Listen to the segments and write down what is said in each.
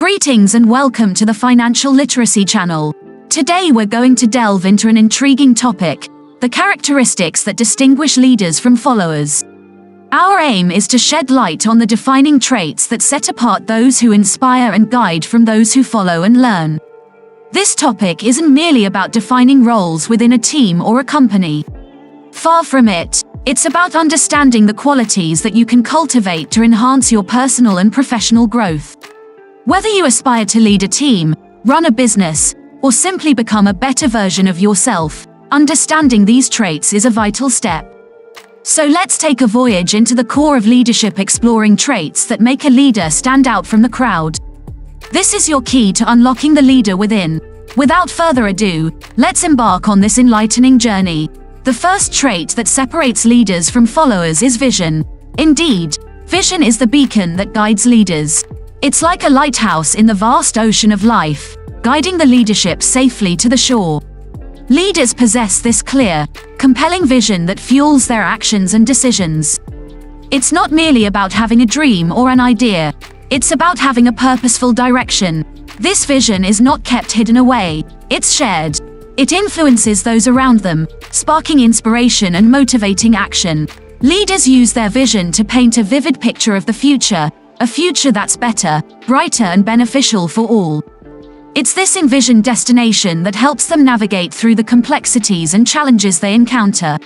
Greetings and welcome to the Financial Literacy channel. Today we're going to delve into an intriguing topic, the characteristics that distinguish leaders from followers. Our aim is to shed light on the defining traits that set apart those who inspire and guide from those who follow and learn. This topic isn't merely about defining roles within a team or a company. Far from it, it's about understanding the qualities that you can cultivate to enhance your personal and professional growth. Whether you aspire to lead a team, run a business, or simply become a better version of yourself, understanding these traits is a vital step. So let's take a voyage into the core of leadership, exploring traits that make a leader stand out from the crowd. This is your key to unlocking the leader within. Without further ado, let's embark on this enlightening journey. The first trait that separates leaders from followers is vision. Indeed, vision is the beacon that guides leaders. It's like a lighthouse in the vast ocean of life, guiding the leadership safely to the shore. Leaders possess this clear, compelling vision that fuels their actions and decisions. It's not merely about having a dream or an idea. It's about having a purposeful direction. This vision is not kept hidden away, it's shared. It influences those around them, sparking inspiration and motivating action. Leaders use their vision to paint a vivid picture of the future, a future that's better, brighter and beneficial for all. It's this envisioned destination that helps them navigate through the complexities and challenges they encounter.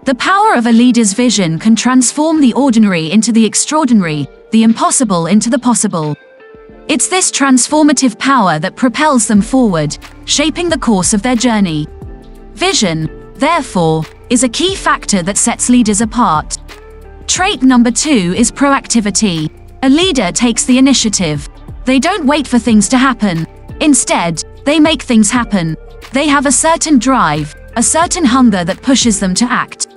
The power of a leader's vision can transform the ordinary into the extraordinary, the impossible into the possible. It's this transformative power that propels them forward, shaping the course of their journey. Vision, therefore, is a key factor that sets leaders apart. Trait number 2 is proactivity. A leader takes the initiative. They don't wait for things to happen. Instead, they make things happen. They have a certain drive, a certain hunger that pushes them to act.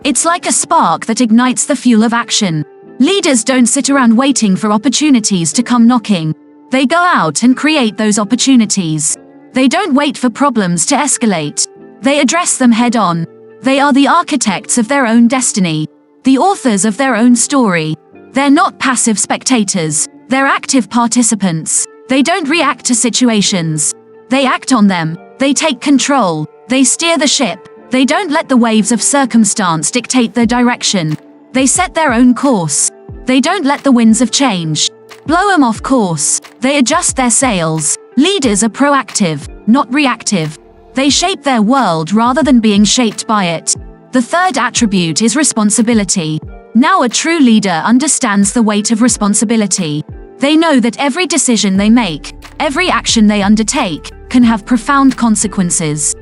It's like a spark that ignites the fuel of action. Leaders don't sit around waiting for opportunities to come knocking. They go out and create those opportunities. They don't wait for problems to escalate. They address them head on. They are the architects of their own destiny, the authors of their own story. They're not passive spectators, they're active participants. They don't react to situations. They act on them. They take control. They steer the ship. They don't let the waves of circumstance dictate their direction. They set their own course. They don't let the winds of change blow them off course. They adjust their sails. Leaders are proactive, not reactive. They shape their world rather than being shaped by it. The third attribute is responsibility. Now a true leader understands the weight of responsibility. They know that every decision they make, every action they undertake, can have profound consequences.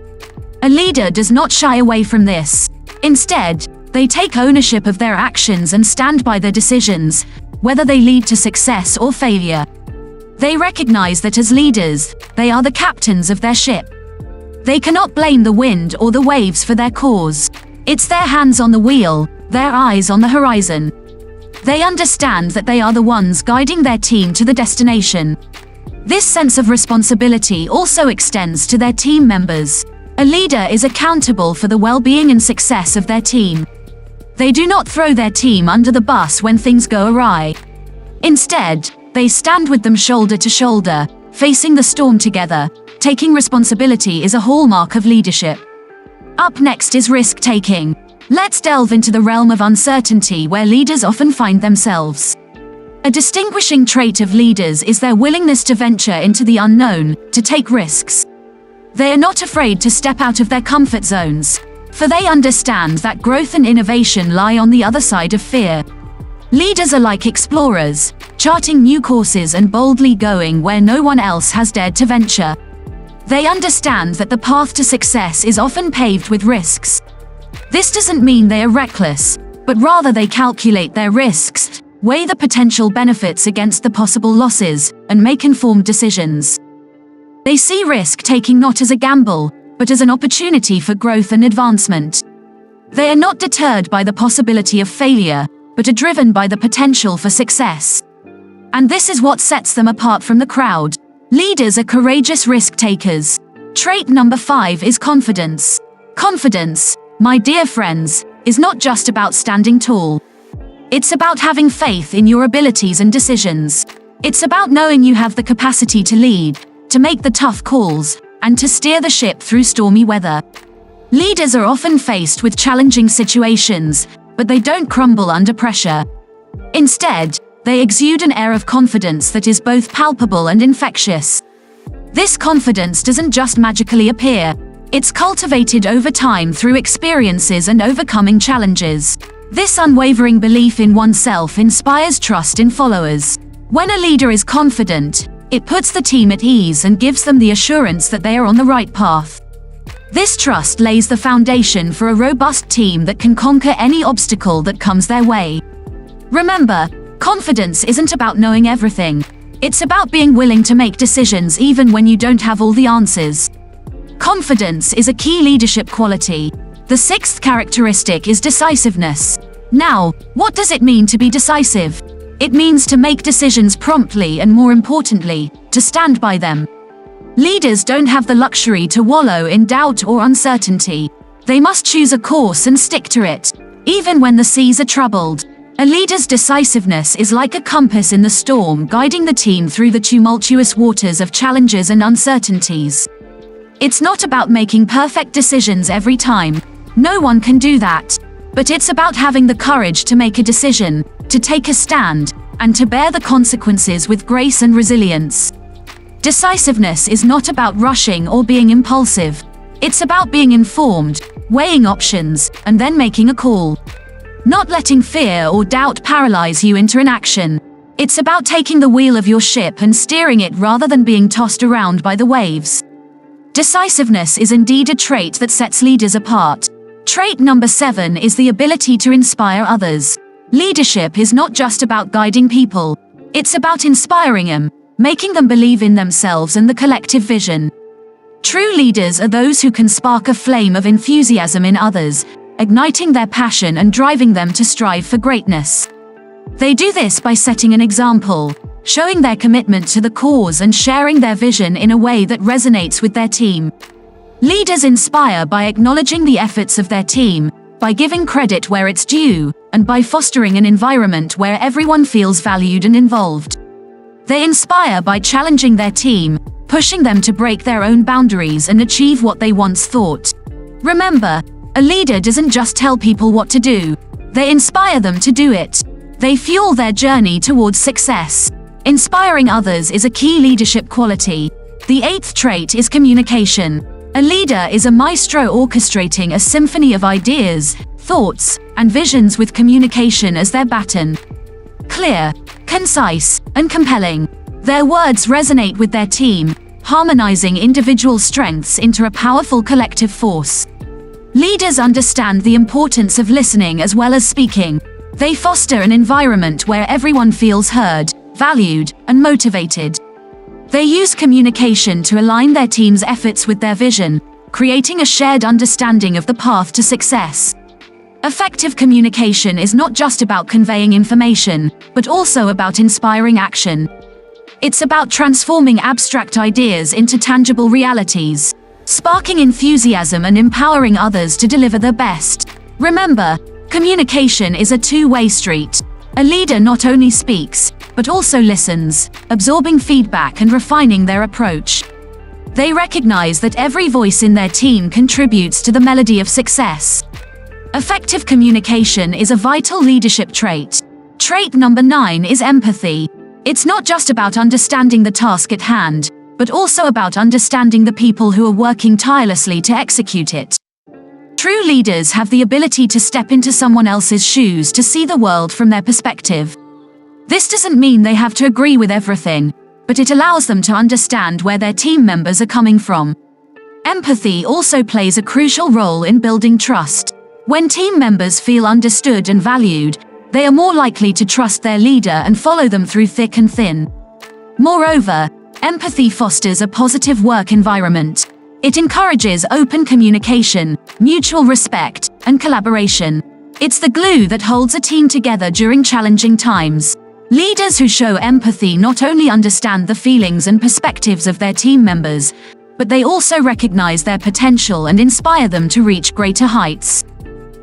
A leader does not shy away from this. Instead, they take ownership of their actions and stand by their decisions, whether they lead to success or failure. They recognize that as leaders, they are the captains of their ship. They cannot blame the wind or the waves for their cause. It's their hands on the wheel, their eyes on the horizon. They understand that they are the ones guiding their team to the destination. This sense of responsibility also extends to their team members. A leader is accountable for the well-being and success of their team. They do not throw their team under the bus when things go awry. Instead, they stand with them shoulder to shoulder, facing the storm together. Taking responsibility is a hallmark of leadership. Up next is risk-taking. Let's delve into the realm of uncertainty where leaders often find themselves. A distinguishing trait of leaders is their willingness to venture into the unknown, to take risks. They are not afraid to step out of their comfort zones, for they understand that growth and innovation lie on the other side of fear. Leaders are like explorers, charting new courses and boldly going where no one else has dared to venture. They understand that the path to success is often paved with risks. This doesn't mean they are reckless, but rather they calculate their risks, weigh the potential benefits against the possible losses, and make informed decisions. They see risk-taking not as a gamble, but as an opportunity for growth and advancement. They are not deterred by the possibility of failure, but are driven by the potential for success. And this is what sets them apart from the crowd. Leaders are courageous risk-takers. Trait number 5 is confidence. Confidence, my dear friends, is not just about standing tall. It's about having faith in your abilities and decisions. It's about knowing you have the capacity to lead, to make the tough calls, and to steer the ship through stormy weather. Leaders are often faced with challenging situations, but they don't crumble under pressure. Instead, they exude an air of confidence that is both palpable and infectious. This confidence doesn't just magically appear. It's cultivated over time through experiences and overcoming challenges. This unwavering belief in oneself inspires trust in followers. When a leader is confident, it puts the team at ease and gives them the assurance that they are on the right path. This trust lays the foundation for a robust team that can conquer any obstacle that comes their way. Remember, confidence isn't about knowing everything. It's about being willing to make decisions even when you don't have all the answers. Confidence is a key leadership quality. The sixth characteristic is decisiveness. Now, what does it mean to be decisive? It means to make decisions promptly and, more importantly, to stand by them. Leaders don't have the luxury to wallow in doubt or uncertainty. They must choose a course and stick to it, even when the seas are troubled. A leader's decisiveness is like a compass in the storm, guiding the team through the tumultuous waters of challenges and uncertainties. It's not about making perfect decisions every time. No one can do that. But it's about having the courage to make a decision, to take a stand, and to bear the consequences with grace and resilience. Decisiveness is not about rushing or being impulsive. It's about being informed, weighing options, and then making a call. Not letting fear or doubt paralyze you into inaction. It's about taking the wheel of your ship and steering it rather than being tossed around by the waves. Decisiveness is indeed a trait that sets leaders apart. Trait number 7 is the ability to inspire others. Leadership is not just about guiding people. It's about inspiring them, making them believe in themselves and the collective vision. True leaders are those who can spark a flame of enthusiasm in others, igniting their passion and driving them to strive for greatness. They do this by setting an example, showing their commitment to the cause and sharing their vision in a way that resonates with their team. Leaders inspire by acknowledging the efforts of their team, by giving credit where it's due, and by fostering an environment where everyone feels valued and involved. They inspire by challenging their team, pushing them to break their own boundaries and achieve what they once thought. Remember, a leader doesn't just tell people what to do. They inspire them to do it. They fuel their journey towards success. Inspiring others is a key leadership quality. The 8th trait is communication. A leader is a maestro orchestrating a symphony of ideas, thoughts, and visions with communication as their baton. Clear, concise, and compelling. Their words resonate with their team, harmonizing individual strengths into a powerful collective force. Leaders understand the importance of listening as well as speaking. They foster an environment where everyone feels heard, valued, and motivated. They use communication to align their team's efforts with their vision, creating a shared understanding of the path to success. Effective communication is not just about conveying information, but also about inspiring action. It's about transforming abstract ideas into tangible realities, sparking enthusiasm and empowering others to deliver their best. Remember, communication is a two-way street. A leader not only speaks, but also listens, absorbing feedback and refining their approach. They recognize that every voice in their team contributes to the melody of success. Effective communication is a vital leadership trait. Trait number 9 is empathy. It's not just about understanding the task at hand, but also about understanding the people who are working tirelessly to execute it. True leaders have the ability to step into someone else's shoes to see the world from their perspective. This doesn't mean they have to agree with everything, but it allows them to understand where their team members are coming from. Empathy also plays a crucial role in building trust. When team members feel understood and valued, they are more likely to trust their leader and follow them through thick and thin. Moreover, empathy fosters a positive work environment. It encourages open communication, mutual respect, and collaboration. It's the glue that holds a team together during challenging times. Leaders who show empathy not only understand the feelings and perspectives of their team members, but they also recognize their potential and inspire them to reach greater heights.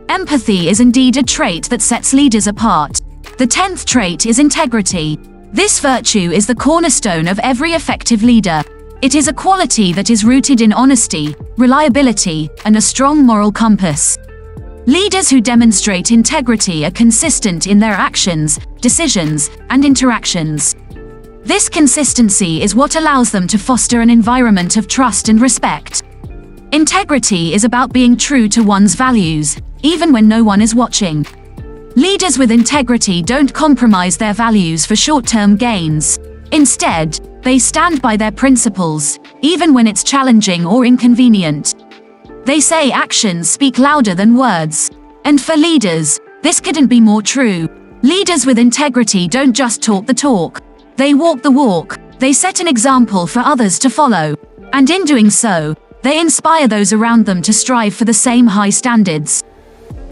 Empathy is indeed a trait that sets leaders apart. The 10th trait is integrity. This virtue is the cornerstone of every effective leader. It is a quality that is rooted in honesty, reliability, and a strong moral compass. Leaders who demonstrate integrity are consistent in their actions, decisions, and interactions. This consistency is what allows them to foster an environment of trust and respect. Integrity is about being true to one's values, even when no one is watching. Leaders with integrity don't compromise their values for short-term gains. Instead, they stand by their principles, even when it's challenging or inconvenient. They say actions speak louder than words. And for leaders, this couldn't be more true. Leaders with integrity don't just talk the talk. They walk the walk. They set an example for others to follow. And in doing so, they inspire those around them to strive for the same high standards.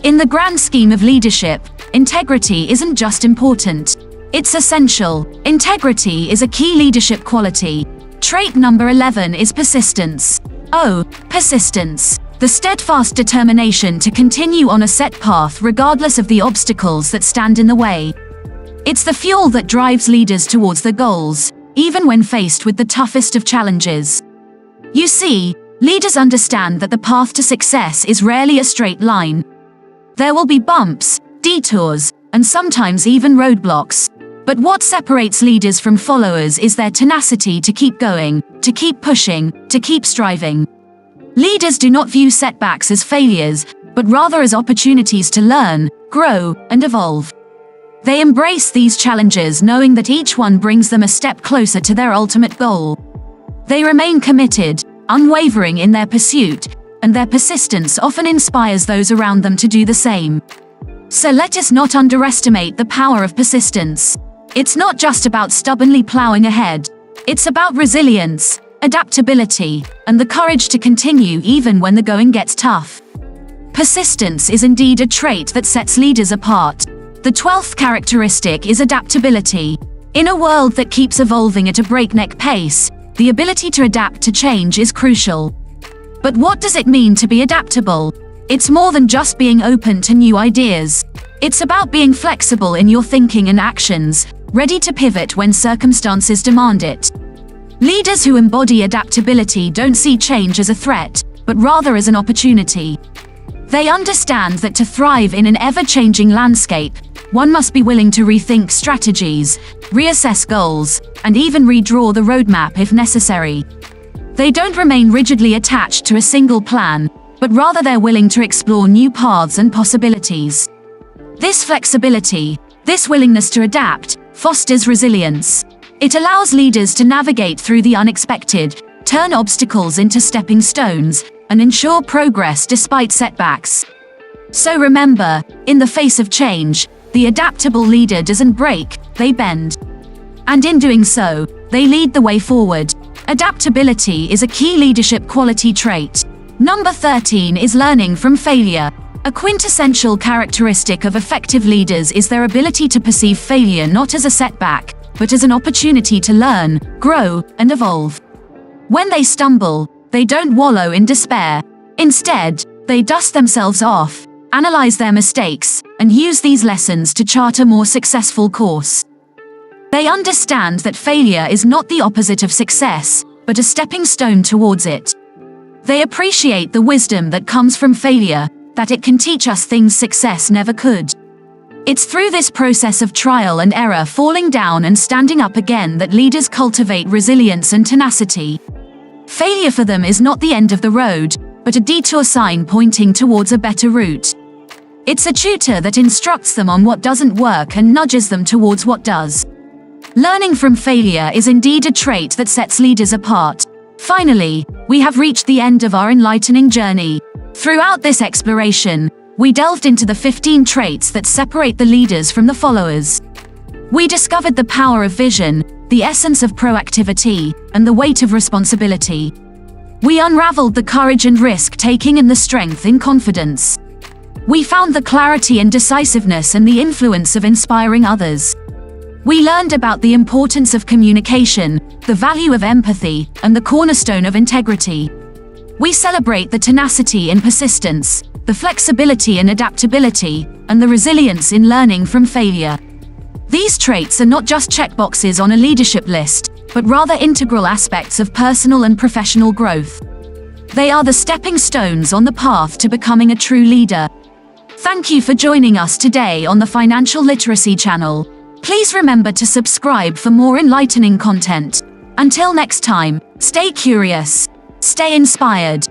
In the grand scheme of leadership, integrity isn't just important. It's essential. Integrity is a key leadership quality. Trait number 11 is persistence. Oh, persistence. The steadfast determination to continue on a set path regardless of the obstacles that stand in the way. It's the fuel that drives leaders towards their goals, even when faced with the toughest of challenges. You see, leaders understand that the path to success is rarely a straight line. There will be bumps, detours, and sometimes even roadblocks. But what separates leaders from followers is their tenacity to keep going, to keep pushing, to keep striving. Leaders do not view setbacks as failures, but rather as opportunities to learn, grow, and evolve. They embrace these challenges knowing that each one brings them a step closer to their ultimate goal. They remain committed, unwavering in their pursuit, and their persistence often inspires those around them to do the same. So let us not underestimate the power of persistence. It's not just about stubbornly plowing ahead. It's about resilience, adaptability, and the courage to continue even when the going gets tough. Persistence is indeed a trait that sets leaders apart. The 12th characteristic is adaptability. In a world that keeps evolving at a breakneck pace, the ability to adapt to change is crucial. But what does it mean to be adaptable? It's more than just being open to new ideas. It's about being flexible in your thinking and actions, ready to pivot when circumstances demand it. Leaders who embody adaptability don't see change as a threat, but rather as an opportunity. They understand that to thrive in an ever-changing landscape, one must be willing to rethink strategies, reassess goals, and even redraw the roadmap if necessary. They don't remain rigidly attached to a single plan, but rather they're willing to explore new paths and possibilities. This flexibility, this willingness to adapt, fosters resilience. It allows leaders to navigate through the unexpected, turn obstacles into stepping stones, and ensure progress despite setbacks. So remember, in the face of change, the adaptable leader doesn't break, they bend. And in doing so, they lead the way forward. Adaptability is a key leadership quality trait. Number 13 is learning from failure. A quintessential characteristic of effective leaders is their ability to perceive failure not as a setback, but as an opportunity to learn, grow, and evolve. When they stumble, they don't wallow in despair. Instead, they dust themselves off, analyze their mistakes, and use these lessons to chart a more successful course. They understand that failure is not the opposite of success, but a stepping stone towards it. They appreciate the wisdom that comes from failure, that it can teach us things success never could. It's through this process of trial and error, falling down and standing up again, that leaders cultivate resilience and tenacity. Failure for them is not the end of the road, but a detour sign pointing towards a better route. It's a tutor that instructs them on what doesn't work and nudges them towards what does. Learning from failure is indeed a trait that sets leaders apart. Finally, we have reached the end of our enlightening journey. Throughout this exploration, we delved into the 15 traits that separate the leaders from the followers. We discovered the power of vision, the essence of proactivity, and the weight of responsibility. We unraveled the courage and risk-taking and the strength in confidence. We found the clarity and decisiveness and the influence of inspiring others. We learned about the importance of communication, the value of empathy, and the cornerstone of integrity. We celebrate the tenacity and persistence, the flexibility and adaptability, and the resilience in learning from failure. These traits are not just checkboxes on a leadership list, but rather integral aspects of personal and professional growth. They are the stepping stones on the path to becoming a true leader. Thank you for joining us today on the Financial Literacy channel. Please remember to subscribe for more enlightening content. Until next time, stay curious, stay inspired.